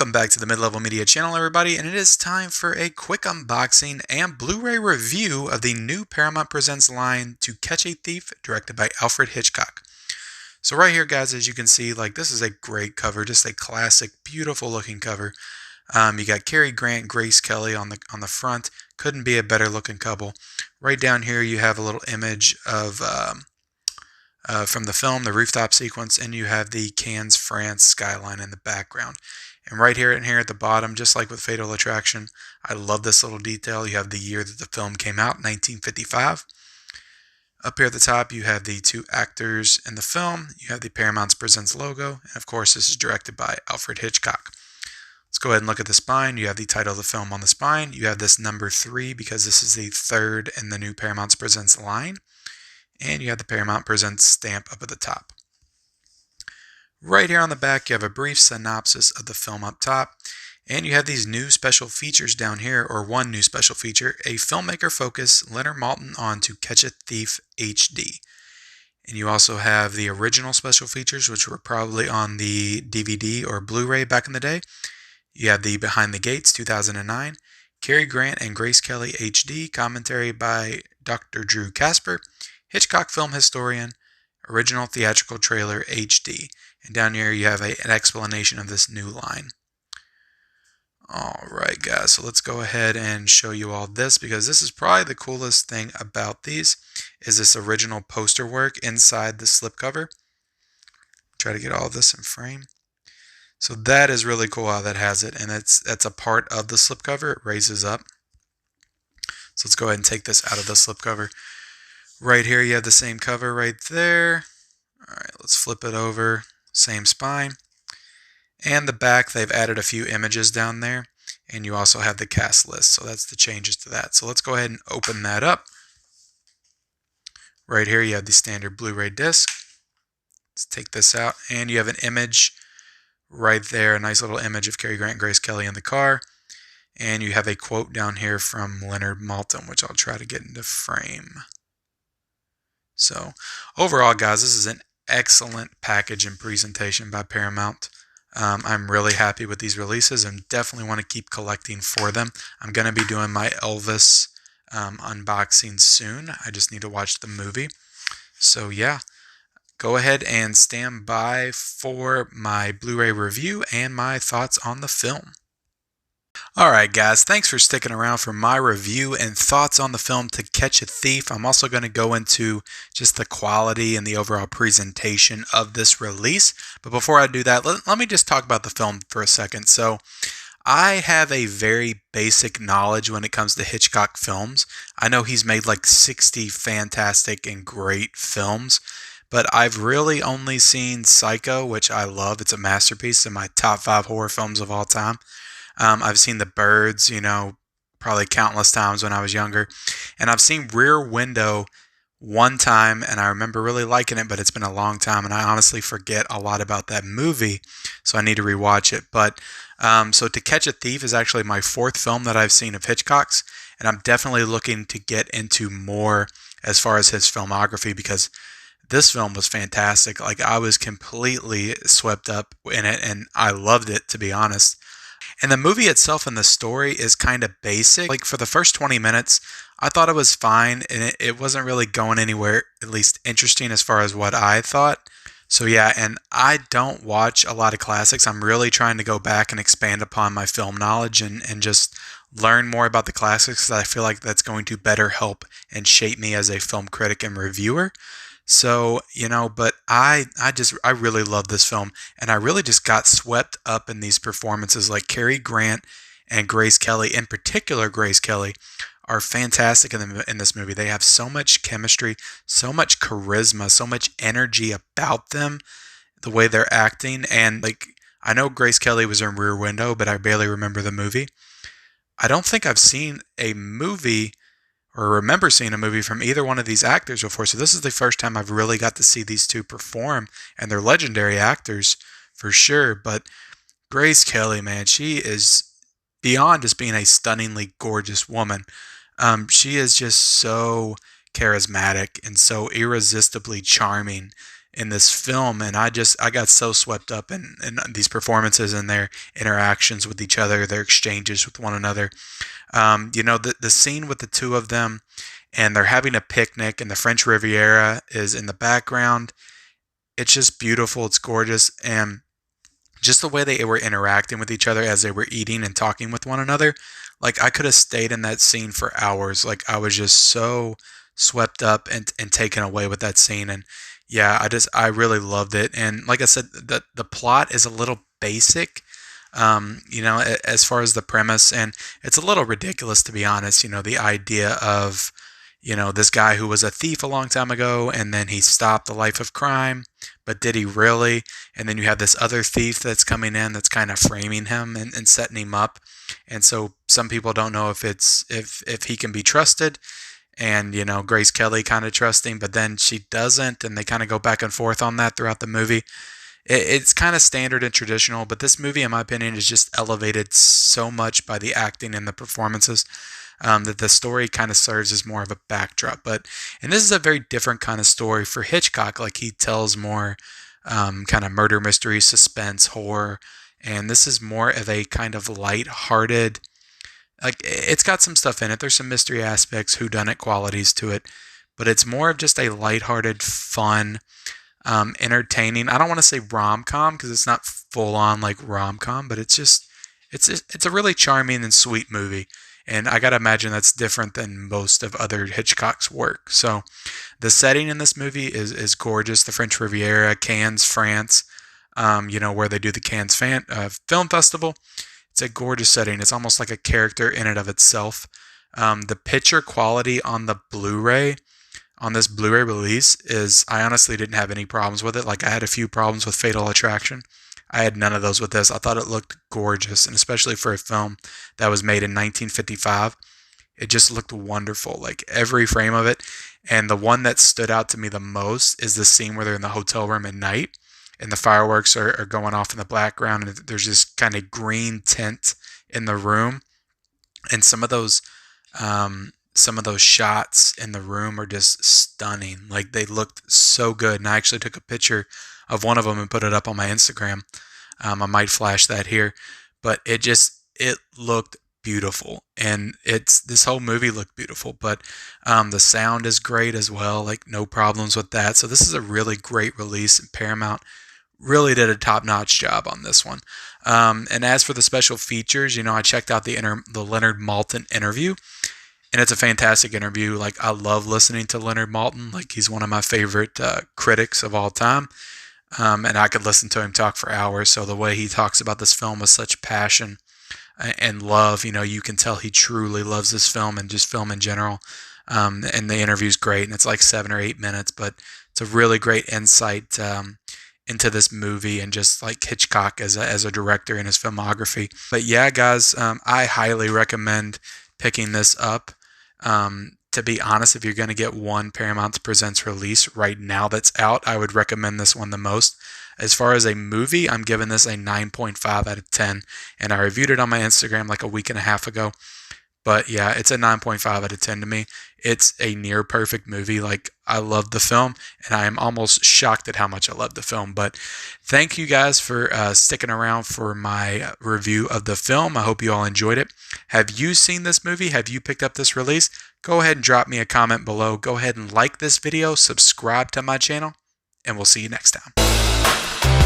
Welcome back to the Mid-Level Media channel, everybody, and it is time for a quick unboxing and Blu-ray review of the new Paramount Presents line to Catch A Thief, directed by Alfred Hitchcock. So right here, guys, as you can see, this is a great cover, just a classic, beautiful looking cover. You got Cary Grant, Grace Kelly on the front. Couldn't be a better looking couple. Right down here, you have a little image of from the film, the rooftop sequence, and you have the Cannes, France skyline in the background. And right here and here at the bottom, just like with Fatal Attraction, I love this little detail. You have the year that the film came out, 1955. Up here at the top, you have the two actors in the film. You have the Paramount Presents logo. And of course, this is directed by Alfred Hitchcock. Let's go ahead and look at the spine. You have the title of the film on the spine. You have this number 3 because this is the third in the new Paramount Presents line. And you have the Paramount Presents stamp up at the top. Right here on the back, you have a brief synopsis of the film up top. And you have these new special features down here, or one new special feature, a filmmaker focus Leonard Maltin on to Catch A Thief HD. And you also have the original special features, which were probably on the DVD or Blu-ray back in the day. You have the Behind the Gates 2009, Cary Grant and Grace Kelly HD, commentary by Dr. Drew Casper, Hitchcock film historian, original theatrical trailer HD. And down here you have an explanation of this new line. Alright guys, so let's go ahead and show you all this, because this is probably the coolest thing about these, is this original poster work inside the slipcover. Try to get all of this in frame. So that is really cool how that has it, and that's a part of the slipcover. It raises up. So let's go ahead and take this out of the slipcover. Right here you have the same cover right there. Alright, let's flip it over. Same spine. And the back, they've added a few images down there. And you also have the cast list. So that's the changes to that. So let's go ahead and open that up. Right here you have the standard Blu-ray disc. Let's take this out. And you have an image right there. A nice little image of Cary Grant and Grace Kelly in the car. And you have a quote down here from Leonard Maltin, which I'll try to get into frame. So overall, guys, this is an excellent package and presentation by Paramount. I'm really happy with these releases and definitely want to keep collecting for them. I'm going to be doing my Elvis unboxing soon. I just need to watch the movie. So yeah, go ahead and stand by for my Blu-ray review and my thoughts on the film. Alright guys, thanks for sticking around for my review and thoughts on the film To Catch A Thief. I'm also going to go into just the quality and the overall presentation of this release. But before I do that, let me just talk about the film for a second. So, I have a very basic knowledge when it comes to Hitchcock films. I know he's made like 60 fantastic and great films. But I've really only seen Psycho, which I love. It's a masterpiece in my top 5 horror films of all time. I've seen The Birds, probably countless times when I was younger. And I've seen Rear Window one time, and I remember really liking it, but it's been a long time, and I honestly forget a lot about that movie, so I need to rewatch it. But so To Catch A Thief is actually my 4th film that I've seen of Hitchcock's, and I'm definitely looking to get into more as far as his filmography, because this film was fantastic. I was completely swept up in it, and I loved it, to be honest. And the movie itself and the story is kind of basic. For the first 20 minutes, I thought it was fine, and it wasn't really going anywhere, at least interesting as far as what I thought. So yeah, and I don't watch a lot of classics. I'm really trying to go back and expand upon my film knowledge and just learn more about the classics, because I feel like that's going to better help and shape me as a film critic and reviewer. So, but I really love this film, and I really just got swept up in these performances. Like Cary Grant and Grace Kelly, in particular Grace Kelly, are fantastic in this movie. They have so much chemistry, so much charisma, so much energy about them, the way they're acting. And I know Grace Kelly was in Rear Window, but I barely remember the movie. I don't think I've seen a movie or remember seeing a movie from either one of these actors before. So this is the first time I've really got to see these two perform, and they're legendary actors for sure. But Grace Kelly, man, she is beyond just being a stunningly gorgeous woman. She is just so charismatic and so irresistibly charming in this film, and I got so swept up in these performances and their interactions with each other, their exchanges with one another. The scene with the two of them, and they're having a picnic, and the French Riviera is in the background. It's just beautiful. It's gorgeous, and just the way they were interacting with each other as they were eating and talking with one another. Like, I could have stayed in that scene for hours. Like, I was just so swept up and taken away with that scene. And yeah, I really loved it. And like I said, the plot is a little basic, as far as the premise, and it's a little ridiculous, to be honest. The idea of, this guy who was a thief a long time ago, and then he stopped the life of crime, but did he really? And then you have this other thief that's coming in that's kind of framing him and setting him up. And so some people don't know if he can be trusted. And, Grace Kelly kind of trusting, but then she doesn't. And they kind of go back and forth on that throughout the movie. It's kind of standard and traditional, but this movie, in my opinion, is just elevated so much by the acting and the performances, that the story kind of serves as more of a backdrop. And this is a very different kind of story for Hitchcock. Like, he tells more kind of murder mystery, suspense, horror, and this is more of a kind of light-hearted. Like, it's got some stuff in it. There's some mystery aspects, whodunit qualities to it, but it's more of just a light-hearted, fun, entertaining. I don't want to say rom-com because it's not full-on like rom-com, but it's a really charming and sweet movie. And I got to imagine that's different than most of other Hitchcock's work. So the setting in this movie is gorgeous. The French Riviera, Cannes, France, where they do the Cannes Film Festival. It's a gorgeous setting. It's almost like a character in and of itself. The picture quality on the Blu-ray, on this Blu-ray release, I honestly didn't have any problems with it. Like, I had a few problems with Fatal Attraction. I had none of those with this. I thought it looked gorgeous, and especially for a film that was made in 1955, it just looked wonderful, like every frame of it. And the one that stood out to me the most is the scene where they're in the hotel room at night, and the fireworks are going off in the background, and there's this kind of green tint in the room. And some of those shots in the room are just stunning. Like, they looked so good. And I actually took a picture of one of them and put it up on my Instagram. I might flash that here, but it looked beautiful, and this whole movie looked beautiful. But the sound is great as well, like no problems with that. So this is a really great release, and Paramount really did a top-notch job on this one. And as for the special features, I checked out the Leonard Maltin interview, and it's a fantastic interview. Like, I love listening to Leonard Maltin. Like, he's one of my favorite critics of all time. And I could listen to him talk for hours. So the way he talks about this film with such passion and love, you can tell he truly loves this film and just film in general. And the interview's great, and it's like 7 or 8 minutes, but it's a really great insight into this movie and just like Hitchcock as a director in his filmography. But yeah, guys, I highly recommend picking this up. To be honest, if you're going to get one Paramount Presents release right now that's out, I would recommend this one the most. As far as a movie, I'm giving this a 9.5 out of 10, and I reviewed it on my Instagram like a week and a half ago. But yeah, it's a 9.5 out of 10 to me. It's a near perfect movie. Like, I love the film, and I am almost shocked at how much I love the film. But thank you guys for sticking around for my review of the film. I hope you all enjoyed it. Have you seen this movie? Have you picked up this release? Go ahead and drop me a comment below. Go ahead and like this video, subscribe to my channel, and we'll see you next time.